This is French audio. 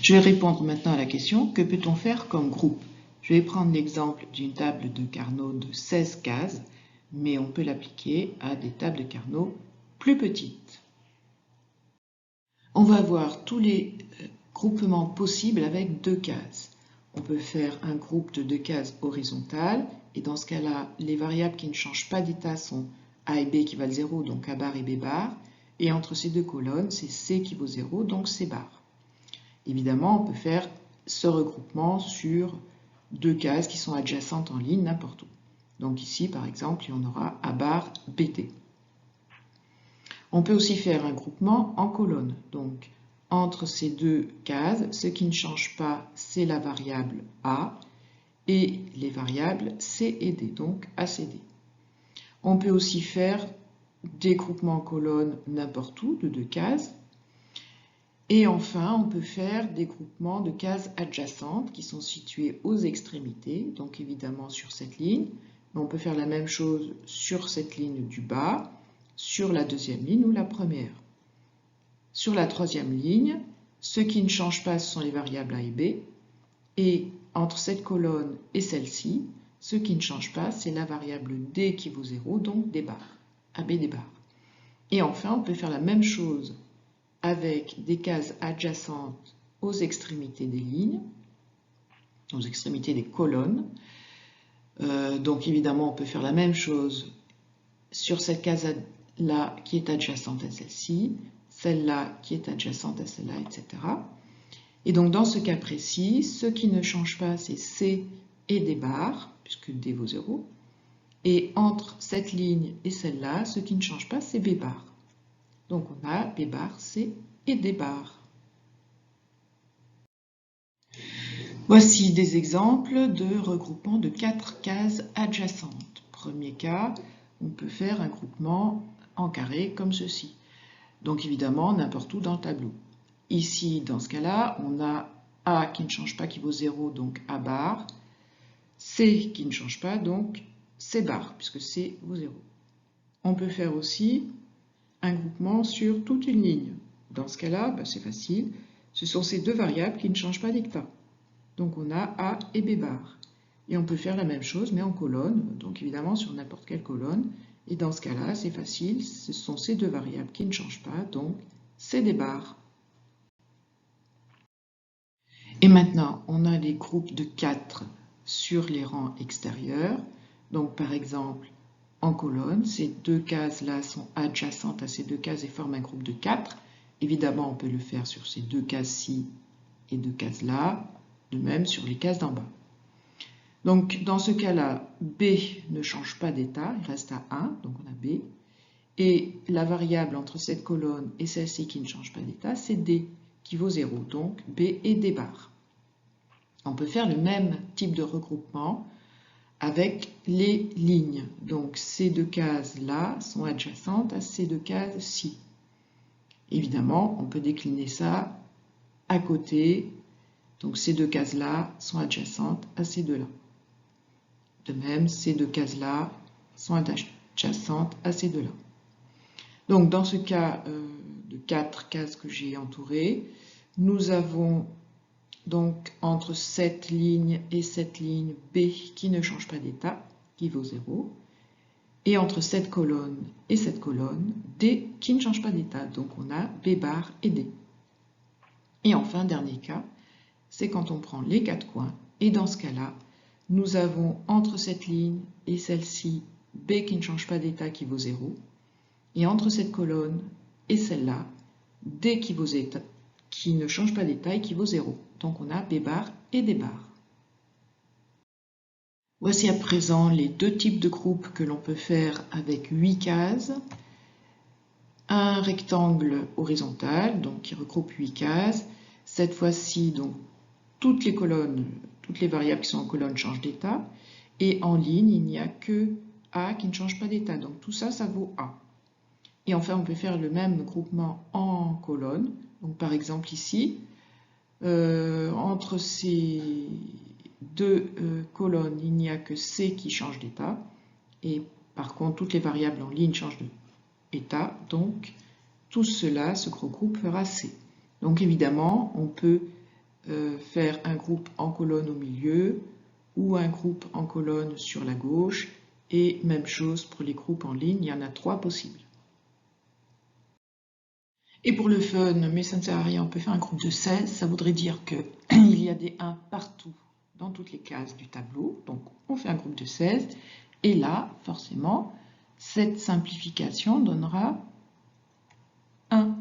Je vais répondre maintenant à la question, que peut-on faire comme groupe? Je vais prendre l'exemple d'une table de Carnot de 16 cases, mais on peut l'appliquer à des tables de Carnot plus petites. On va voir tous les groupements possibles avec 2 cases. On peut faire un groupe de 2 cases horizontales, et dans ce cas-là, les variables qui ne changent pas d'état sont A et B qui valent 0, donc A bar et B bar, et entre ces deux colonnes, c'est C qui vaut 0, donc C bar. Évidemment, on peut faire ce regroupement sur 2 cases qui sont adjacentes en ligne n'importe où. Donc ici, par exemple, on aura A bar BT. On peut aussi faire un groupement en colonne. Donc, entre ces 2 cases, ce qui ne change pas, c'est la variable A et les variables C et D, donc ACD. On peut aussi faire des groupements en colonne n'importe où, de 2 cases. Et enfin, on peut faire des groupements de cases adjacentes qui sont situées aux extrémités, donc évidemment sur cette ligne. Mais on peut faire la même chose sur cette ligne du bas, sur la deuxième ligne ou la première. Sur la troisième ligne, ce qui ne change pas, ce sont les variables A et B. Et entre cette colonne et celle-ci, ce qui ne change pas, c'est la variable D qui vaut 0, donc des barres, AB des barres. Et enfin, on peut faire la même chose avec des cases adjacentes aux extrémités des lignes, aux extrémités des colonnes. Donc évidemment, on peut faire la même chose sur cette case-là qui est adjacente à celle-ci, celle-là qui est adjacente à celle-là, etc. Et donc dans ce cas précis, ce qui ne change pas, c'est C et des barres, puisque D vaut 0. Et entre cette ligne et celle-là, ce qui ne change pas, c'est B bar. Donc on a B bar, C et D bar. Voici des exemples de regroupement de 4 cases adjacentes. Premier cas, on peut faire un groupement en carré comme ceci. Donc évidemment, n'importe où dans le tableau. Ici, dans ce cas-là, on a A qui ne change pas, qui vaut 0, donc A bar. C qui ne change pas, donc C bar, puisque C vaut 0. On peut faire aussi un groupement sur toute une ligne. Dans ce cas-là, c'est facile. Ce sont ces 2 variables qui ne changent pas d'état. Donc on a A et B bar. Et on peut faire la même chose, mais en colonne, donc évidemment sur n'importe quelle colonne. Et dans ce cas-là, c'est facile, ce sont ces 2 variables qui ne changent pas, donc C des barres. Et maintenant, on a les groupes de 4 sur les rangs extérieurs. Donc par exemple, en colonne, ces 2 cases-là sont adjacentes à ces 2 cases et forment un groupe de 4. Évidemment, on peut le faire sur ces 2 cases-ci et 2 cases-là, de même sur les cases d'en bas. Donc dans ce cas-là, B ne change pas d'état, il reste à 1, donc on a B. Et la variable entre cette colonne et celle-ci qui ne change pas d'état, c'est D, qui vaut 0, donc B et D bar. On peut faire le même type de regroupement avec les lignes. Donc ces 2 cases-là sont adjacentes à ces 2 cases-ci. Évidemment, on peut décliner ça à côté. Donc ces 2 cases-là sont adjacentes à ces 2-là. De même, ces 2 cases-là sont adjacentes à ces 2-là. Donc dans ce cas de 4 cases que j'ai entourées, nous avons donc entre cette ligne et cette ligne B qui ne change pas d'état, qui vaut 0, et entre cette colonne et cette colonne, D qui ne change pas d'état, donc on a B bar et D. Et enfin, dernier cas, c'est quand on prend les 4 coins, et dans ce cas-là, nous avons entre cette ligne et celle-ci, B qui ne change pas d'état, qui vaut 0, et entre cette colonne et celle-là, D qui ne change pas d'état et qui vaut 0. Donc on a B bar et D bar. Voici à présent les 2 types de groupes que l'on peut faire avec 8 cases. Un rectangle horizontal, donc qui regroupe 8 cases. Cette fois-ci, donc toutes les colonnes, toutes les variables qui sont en colonne changent d'état. Et en ligne, il n'y a que A qui ne change pas d'état. Donc tout ça, ça vaut A. Et enfin, on peut faire le même groupement en colonne. Donc par exemple ici, entre ces 2 colonnes, il n'y a que C qui change d'état. Et par contre, toutes les variables en ligne changent d'état. Donc tout cela, ce gros groupe fera C. Donc évidemment, on peut faire un groupe en colonne au milieu ou un groupe en colonne sur la gauche. Et même chose pour les groupes en ligne, il y en a 3 possibles. Et pour le fun, mais ça ne sert à rien, on peut faire un groupe de 16. Ça voudrait dire qu'il y a des 1 partout dans toutes les cases du tableau. Donc on fait un groupe de 16. Et là, forcément, cette simplification donnera 1.